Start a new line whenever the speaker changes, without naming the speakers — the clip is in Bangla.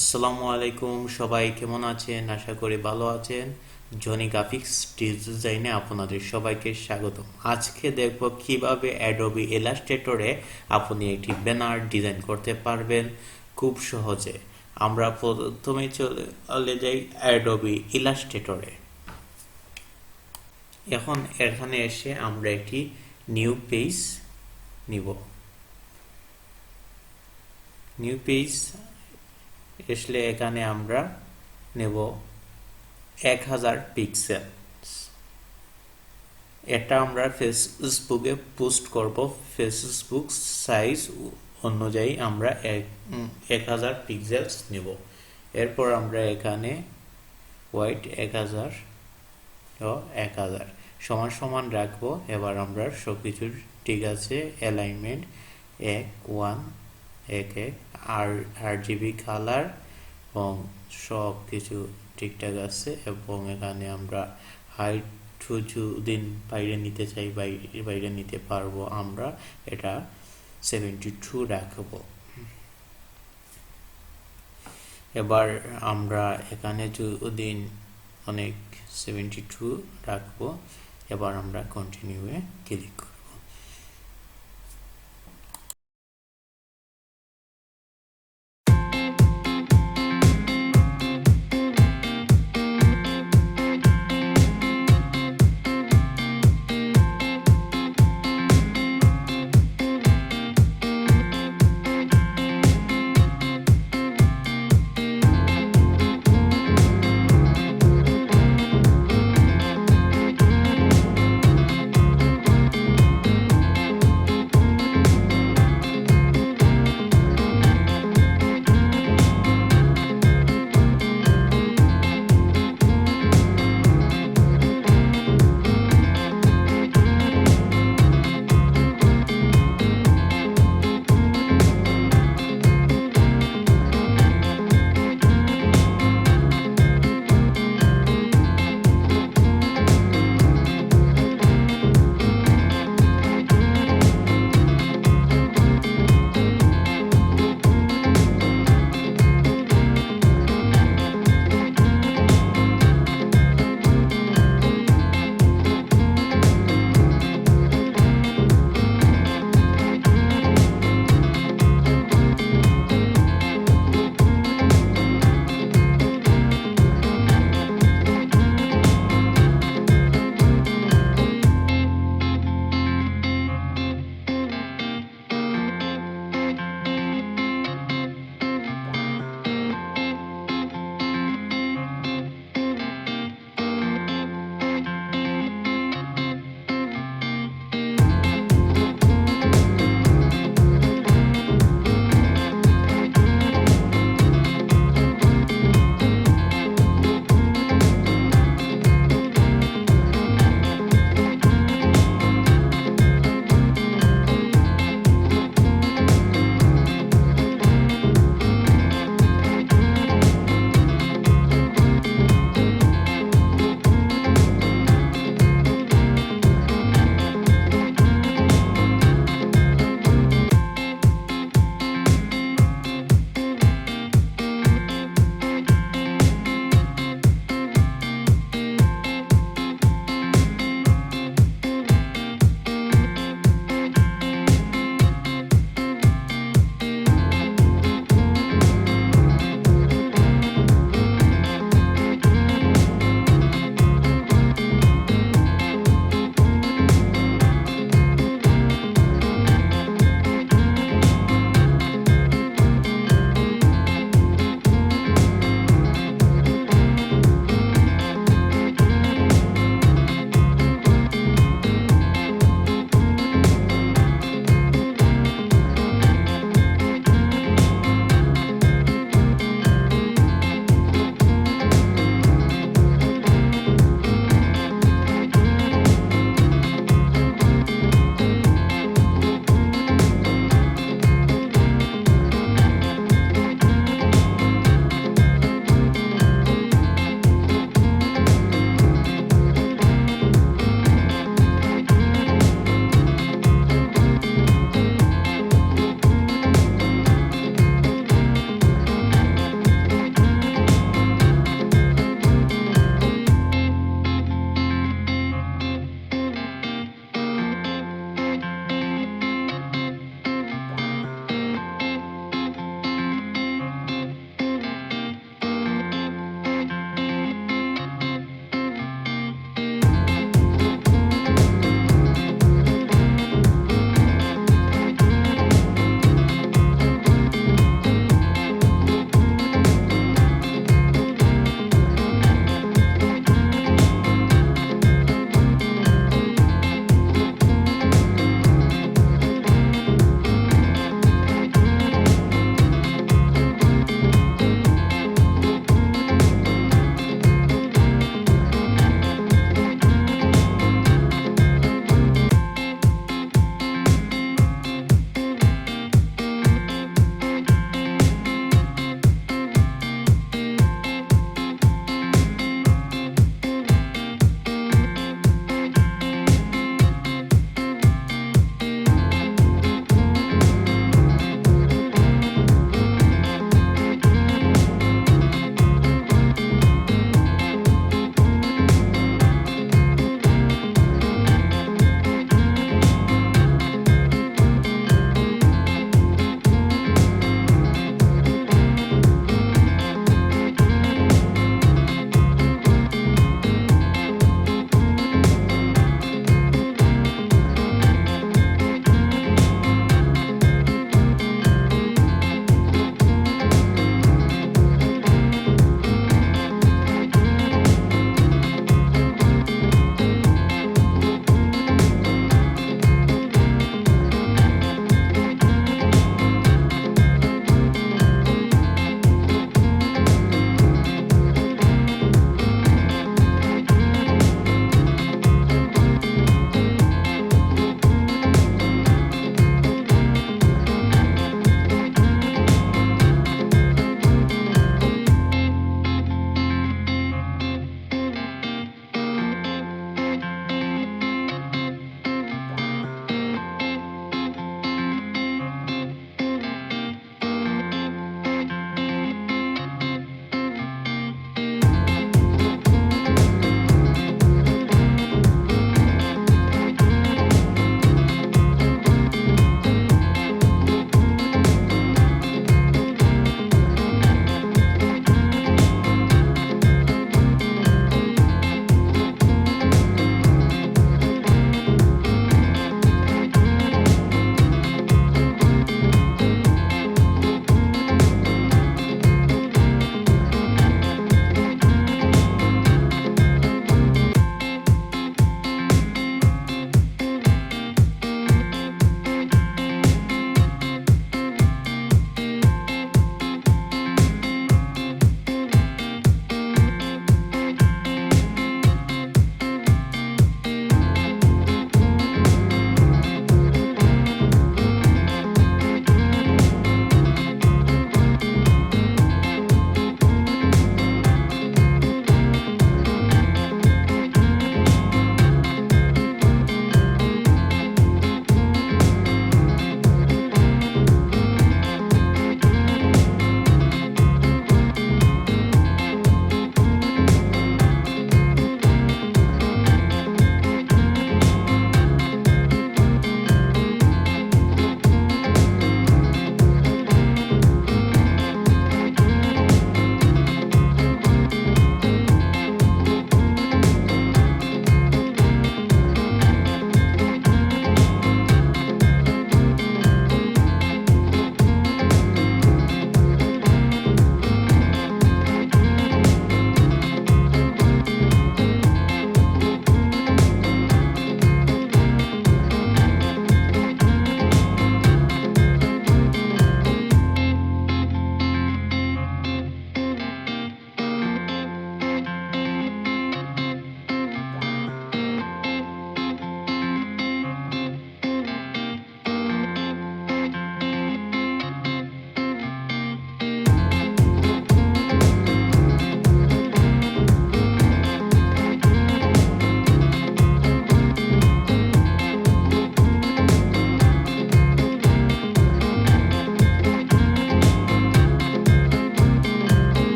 আসসালামু আলাইকুম, সবাই কেমন আছেন? আশা করি ভালো আছেন। জনি গ্রাফিক্স ডিজাইনে আপনাদের সবাইকে স্বাগতম। আজকে দেখব কিভাবে অ্যাডোবি ইলাস্ট্রেটরে আপনি একটি ব্যানার ডিজাইন করতে পারবেন খুব সহজে। আমরা প্রথমে চলে যাই অ্যাডোবি ইলাস্ট্রেটরে। এখন এখানে এসে আমরা একটি নিউ পেজ নিব। নিউ পেজ আসলে এখানে আমরা নেব 1000 পিক্সেল। এটা আমরা ফেসবুকে পোস্ট করব। ফেসবুক সাইজ অনুযায়ী আমরা 1000 পিক্সেলস নেব। এরপর আমরা এখানে হোয়াইট 1000 ও 1000 সমান সমান রাখবো। এবার আমরা সবকিছু ঠিক আছে, অ্যালাইনমেন্ট 1 1 আর RGB কালার এবং সব কিছু ঠিকঠাক আছে। এবং এখানে আমরা হাইট যদি বাইরে নিতে চাই বাইরে নিতে পারবো। আমরা এটা 72 রাখবো। এবার আমরা এখানে যদি অনেক 72 রাখবো। এবার আমরা কন্টিনিউয়ে ক্লিক করব।